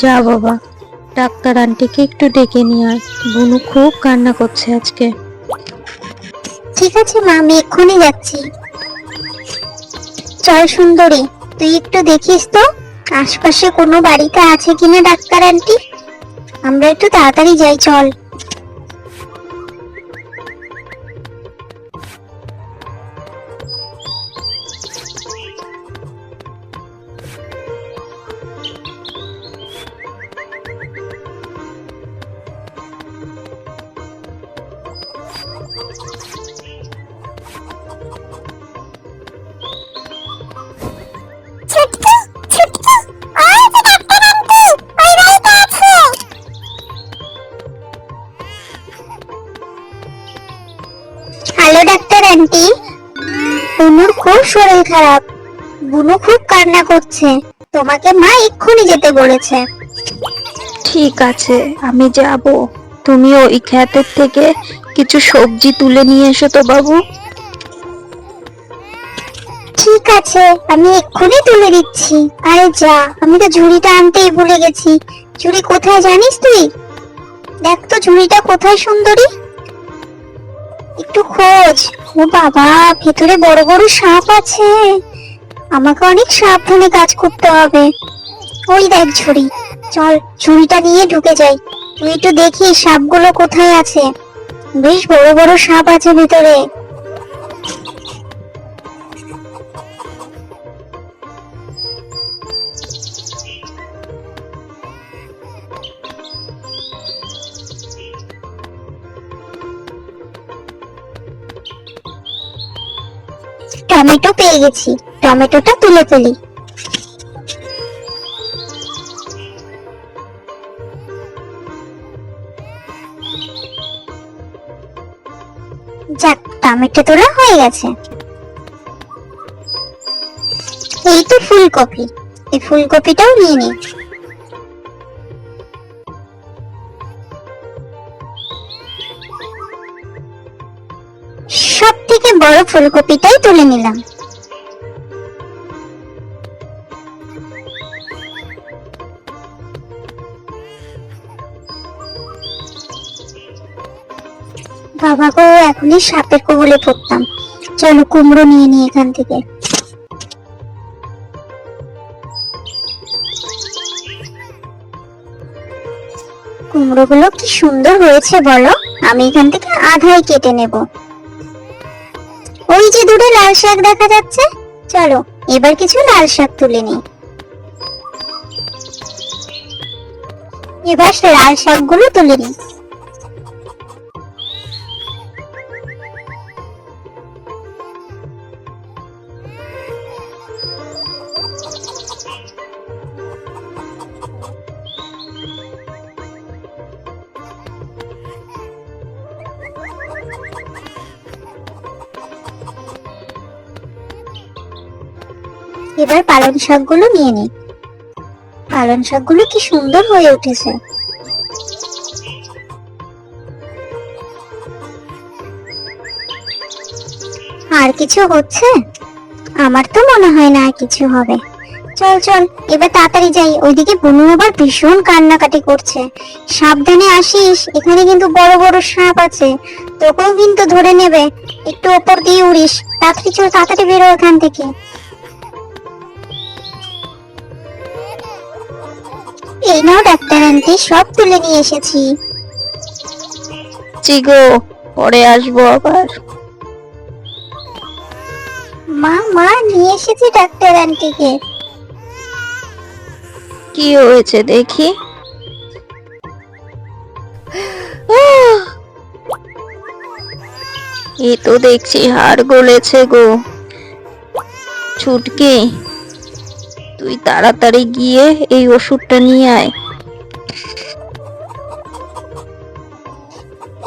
যা বাবা, ডাক্তার আন্টিকে একটু ডেকে নিয়ে আয়। বুনু খুব কান্না করছে আজকে। ঠিক আছে মা, আমি এক্ষুনি যাচ্ছি। চল সুন্দরী, তুই একটু দেখিস তো আশপাশে কোনো বাড়িতে আছে কিনা ডাক্তার আন্টি। আমরা একটু তাড়াতাড়ি যাই, চল। হ্যালো ডাক্তার আন্টি, বুনুর খুব শরীর খারাপ। বুনু খুব কান্না করছে, তোমাকে মা এক্ষুনি যেতে বলেছে। ঠিক আছে, আমি যাব। তুমি ওই ক্ষেতের থেকে কিছু সবজি তুলে নিয়ে এসো তো বাবু। ঠিক আছে, আমি এক্ষুনি তুলে দিচ্ছি। আরে যা, আমি তো ঝুড়িটা আনতেই ভুলে গেছি। ঝুড়ি কোথায় জানিস তুই? দেখ তো ঝুড়িটা কোথায় সুন্দরী, একটু খোঁজ। ও বাবা, ভেতরে বড় বড় সাপ আছে। আমাকে অনেক সাবধানে কাজ করতে হবে। ওই দেখ ঝুড়ি, চল ঝুড়িটা নিয়ে ঢুকে যাই। তুই একটু দেখিস সাপগুলো কোথায় আছে। বেশ বড় বড় সাপ আছে ভেতরে। টমেটো পেয়ে গেছি, টমেটোটা তুলে ফেলি। যাক, টমেটো তোলা হয়ে গেছে। এই তো ফুলকপি, এই ফুলকপিটাও নিয়ে নি। সব থেকে বড় ফুলকপিটাই তুলে নিলাম। বাবা গো, এখনই সাপের কবলে পড়তাম। চলো কুমড়ো নিয়ে নি এখান থেকে। কুমড়ো গুলো কি সুন্দর হয়েছে বলো। আমি এখান থেকে আধাই কেটে নেব। ওই যে দূরে লাল শাক দেখা যাচ্ছে, চলো এবার কিছু লাল শাক তুলে নিই। এবার লাল শাকগুলো তুলে নিই। এবার পালং শাকগুলো নিয়ে নিই। পালং শাকগুলো কি সুন্দর হয়ে উঠেছে। আর কিছু হচ্ছে? আমার তো মনে হয় না আর কিছু হবে। চল চল, এবার তাড়াতাড়ি যাই। ওইদিকে বুনু আবার ভীষণ কান্নাকাটি করছে। সাবধানে আসিস, এখানে কিন্তু বড় বড় সাপ আছে, তোকেও কিন্তু ধরে নেবে। একটু ওপর দিয়ে উড়িস। তাড়াতাড়ি চল, তাড়াতাড়ি বেরো এখান থেকে। এই নাও ডাক্তার আন্টি, সব তুলে নিয়ে এসেছি। চিগো, পরে আসবো আবার। মা মা, নিয়ে এসেছি ডাক্তার আন্টিকে। কি হয়েছে দেখি। এ তো দেখছি হাড় গলেছে গো। ছুটকি, তুই তাড়াতাড়ি গিয়ে এই ওষুধটা নিয়ে আয়।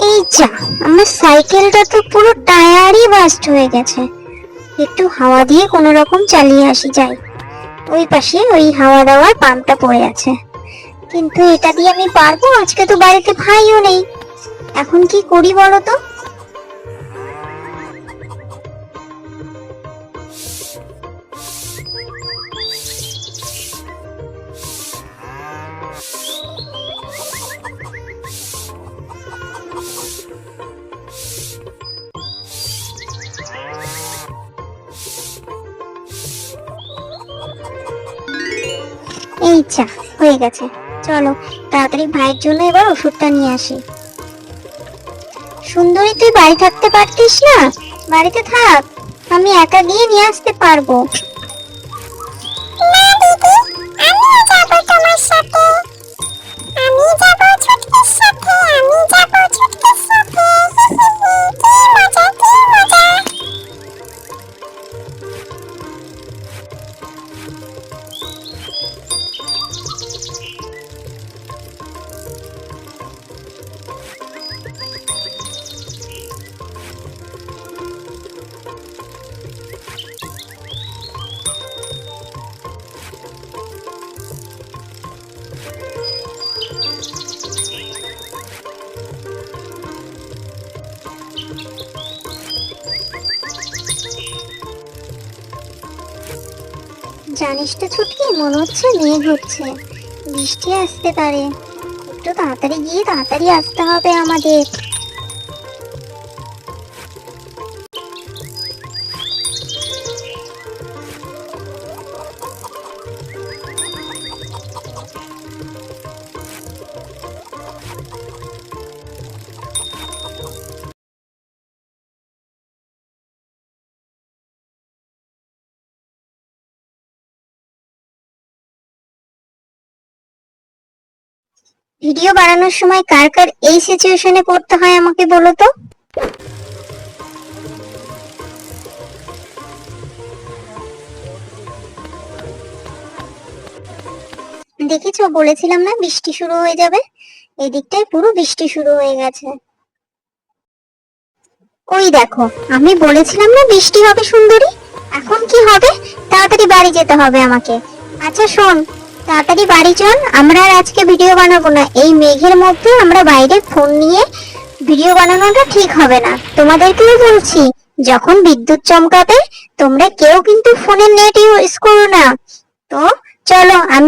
এই যা, আমার সাইকেলটা তো পুরো টায়ারই বাস্ট হয়ে গেছে। একটু হাওয়া দিয়ে কোনো রকম চালিয়ে আসি যাই। ওই পাশে ওই হাওয়া দেওয়ার পাম্পটা পড়ে আছে, কিন্তু এটা দিয়ে আমি পারবো? আজকে তো বাড়িতে ভাইও নেই। এখন কি করি বলো তো। এই যা, হয়ে গেছে। চলো তাড়াতাড়ি ভাইয়ের জন্য এবার ওষুধটা নিয়ে আসি। সুন্দরী, তুই বাড়ি থাকতে পারতিস না? বাড়িতে থাক, আমি একা গিয়ে নিয়ে আসতে পারবো। না দিদি, আমিও যাব তোমার সাথে। আমি যাব ছুটকির সাথে, আমি যাব ছুটকির সাথে। কি মজা, কি মজা। জানিস তো ছুটকি, মনে হচ্ছে মেঘ হচ্ছে, বৃষ্টি আসতে পারে। একটু তাড়াতাড়ি গিয়ে তাড়াতাড়ি আসতে হবে আমাদের। ভিডিও বানানোর সময় কার কার এই সিচুয়েশনে পড়তে হয় আমাকে বলো তো। দেখেছো, বলেছিলাম না বৃষ্টি শুরু হয়ে যাবে। এই দিকটায় পুরো বৃষ্টি শুরু হয়ে গেছে। ওই দেখো, আমি বলেছিলাম না বৃষ্টি হবে সুন্দরী। এখন কি হবে? তাড়াতাড়ি বাড়ি যেতে হবে আমাকে। আচ্ছা শোন, তাড়াতাড়ি বাড়ি চল, আমরা আর আজকে ভিডিও বানাবো না। এই মেঘের মধ্যে আমরা বাইরে ফোন নিয়ে ভিডিও বানানোটা ঠিক হবে না। তোমাদেরকেও বলছি, যখন বিদ্যুৎ চমকাবে তোমরা কেউ কিন্তু ফোনের নেট ইউজ করো না। তো চলো, আমি